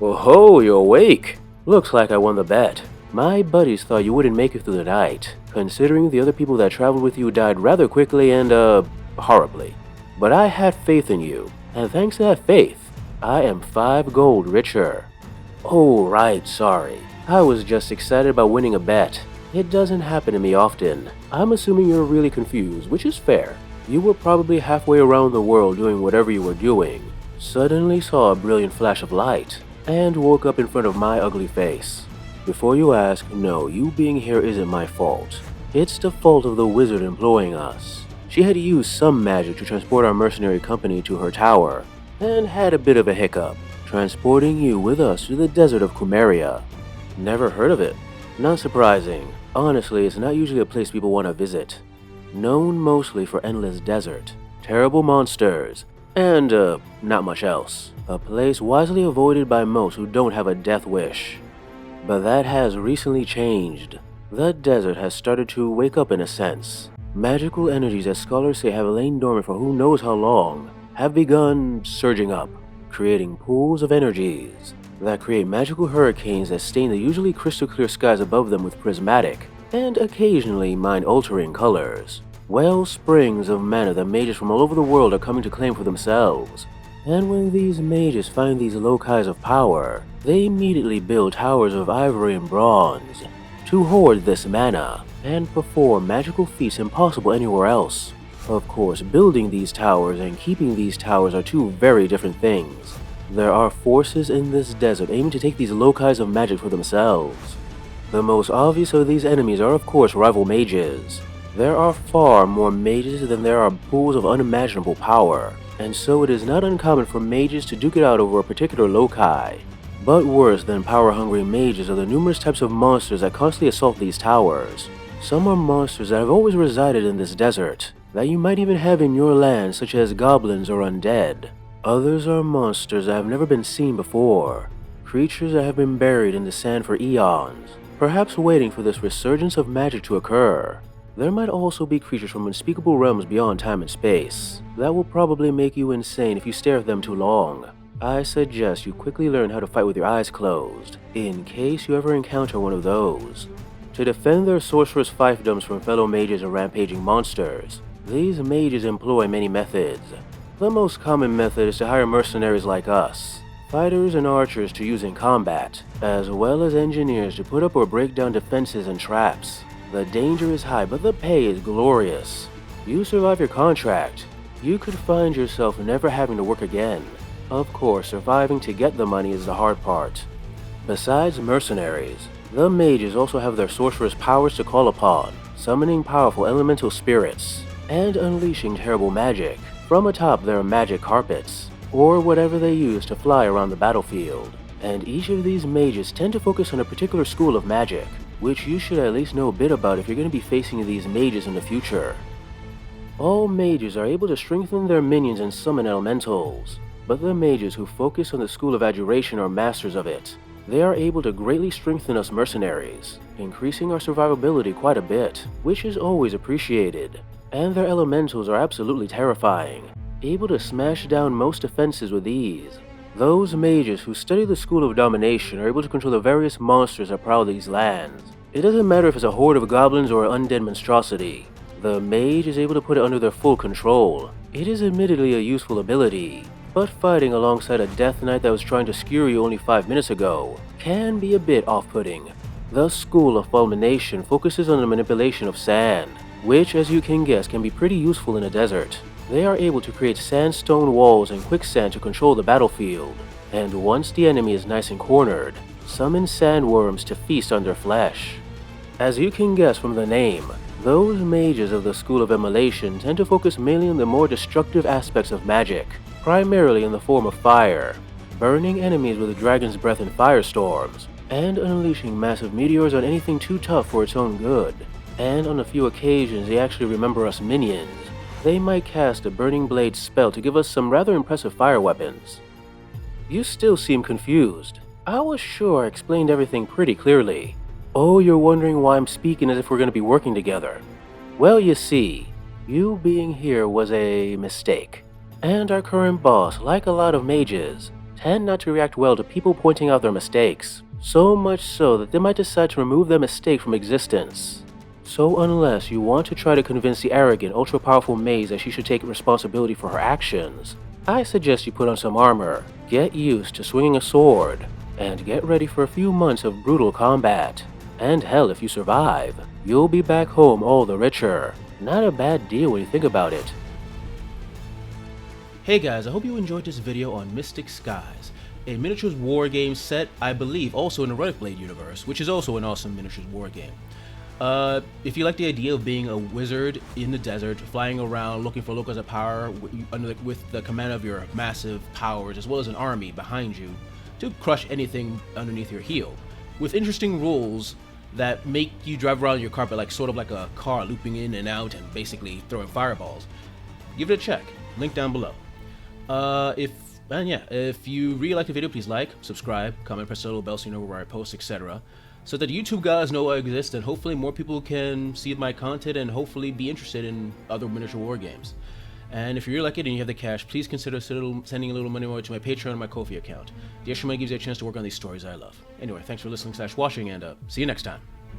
Oh, you're awake. Looks like I won the bet. My buddies thought you wouldn't make it through the night, considering the other people that traveled with you died rather quickly and, horribly. But I had faith in you, and thanks to that faith, I am 5 gold richer. Oh, right, sorry. I was just excited about winning a bet. It doesn't happen to me often. I'm assuming you're really confused, which is fair. You were probably halfway around the world doing whatever you were doing, suddenly saw a brilliant flash of light, and woke up in front of my ugly face. Before you ask, no, you being here isn't my fault. It's the fault of the wizard employing us. She had used some magic to transport our mercenary company to her tower, and had a bit of a hiccup, transporting you with us to the desert of Kumeria. Never heard of it. Not surprising. Honestly, it's not usually a place people want to visit. Known mostly for endless desert, terrible monsters, and, not much else. A place wisely avoided by most who don't have a death wish. But that has recently changed. The desert has started to wake up in a sense. Magical energies that scholars say have lain dormant for who knows how long have begun surging up, creating pools of energies that create magical hurricanes that stain the usually crystal clear skies above them with prismatic and occasionally mind-altering colors. Well springs of mana that mages from all over the world are coming to claim for themselves. And when these mages find these loci of power, they immediately build towers of ivory and bronze to hoard this mana and perform magical feats impossible anywhere else. Of course, building these towers and keeping these towers are two very different things. There are forces in this desert aiming to take these loci of magic for themselves. The most obvious of these enemies are of course rival mages. There are far more mages than there are pools of unimaginable power, and so it is not uncommon for mages to duke it out over a particular loci. But worse than power-hungry mages are the numerous types of monsters that constantly assault these towers. Some are monsters that have always resided in this desert, that you might even have in your land, such as goblins or undead. Others are monsters that have never been seen before, creatures that have been buried in the sand for eons, perhaps waiting for this resurgence of magic to occur. There might also be creatures from unspeakable realms beyond time and space that will probably make you insane if you stare at them too long. I suggest you quickly learn how to fight with your eyes closed, in case you ever encounter one of those. To defend their sorcerous fiefdoms from fellow mages or rampaging monsters, these mages employ many methods. The most common method is to hire mercenaries like us, fighters and archers to use in combat, as well as engineers to put up or break down defenses and traps. The danger is high, but the pay is glorious. You survive your contract, you could find yourself never having to work again. Of course, surviving to get the money is the hard part. Besides mercenaries, the mages also have their sorcerous powers to call upon, summoning powerful elemental spirits, and unleashing terrible magic from atop their magic carpets, or whatever they use to fly around the battlefield. And each of these mages tend to focus on a particular school of magic, which you should at least know a bit about if you're going to be facing these mages in the future. All mages are able to strengthen their minions and summon elementals, but the mages who focus on the school of adjuration are masters of it. They are able to greatly strengthen us mercenaries, increasing our survivability quite a bit, which is always appreciated. And their elementals are absolutely terrifying, able to smash down most defenses with ease. Those mages who study the school of domination are able to control the various monsters that prowl these lands. It doesn't matter if it's a horde of goblins or an undead monstrosity. The mage is able to put it under their full control. It is admittedly a useful ability, but fighting alongside a death knight that was trying to skewer you only 5 minutes ago can be a bit off-putting. The school of fulmination focuses on the manipulation of sand, which, as you can guess, can be pretty useful in a desert. They are able to create sandstone walls and quicksand to control the battlefield, and once the enemy is nice and cornered, summon sandworms to feast on their flesh. As you can guess from the name, those mages of the School of Immolation tend to focus mainly on the more destructive aspects of magic, primarily in the form of fire, burning enemies with a dragon's breath and firestorms, and unleashing massive meteors on anything too tough for its own good. And on a few occasions they actually remember us minions. They might cast a Burning Blade spell to give us some rather impressive fire weapons. You still seem confused. I was sure I explained everything pretty clearly. Oh, you're wondering why I'm speaking as if we're going to be working together. Well, you see, you being here was a mistake. And our current boss, like a lot of mages, tend not to react well to people pointing out their mistakes, so much so that they might decide to remove their mistake from existence. So unless you want to try to convince the arrogant, ultra-powerful mage that she should take responsibility for her actions, I suggest you put on some armor, get used to swinging a sword, and get ready for a few months of brutal combat. And hell, if you survive, you'll be back home all the richer. Not a bad deal when you think about it. Hey guys, I hope you enjoyed this video on Mystic Skies, a miniatures war game set, I believe, also in the Relicblade universe, which is also an awesome miniatures war game. If you like the idea of being a wizard in the desert, flying around looking for locals of power with the command of your massive powers, as well as an army behind you to crush anything underneath your heel, with interesting rules that make you drive around your carpet like sort of like a car looping in and out and basically throwing fireballs, give it a check. Link down below. If you really like the video, please like, subscribe, comment, press the little bell so you know where I post, etc. So that YouTube guys know I exist, and hopefully more people can see my content and hopefully be interested in other miniature war games. And if you really like it and you have the cash, please consider sending a little money over to my Patreon and my Ko-fi account. The extra money gives you a chance to work on these stories I love. Anyway, thanks for listening/watching, and see you next time.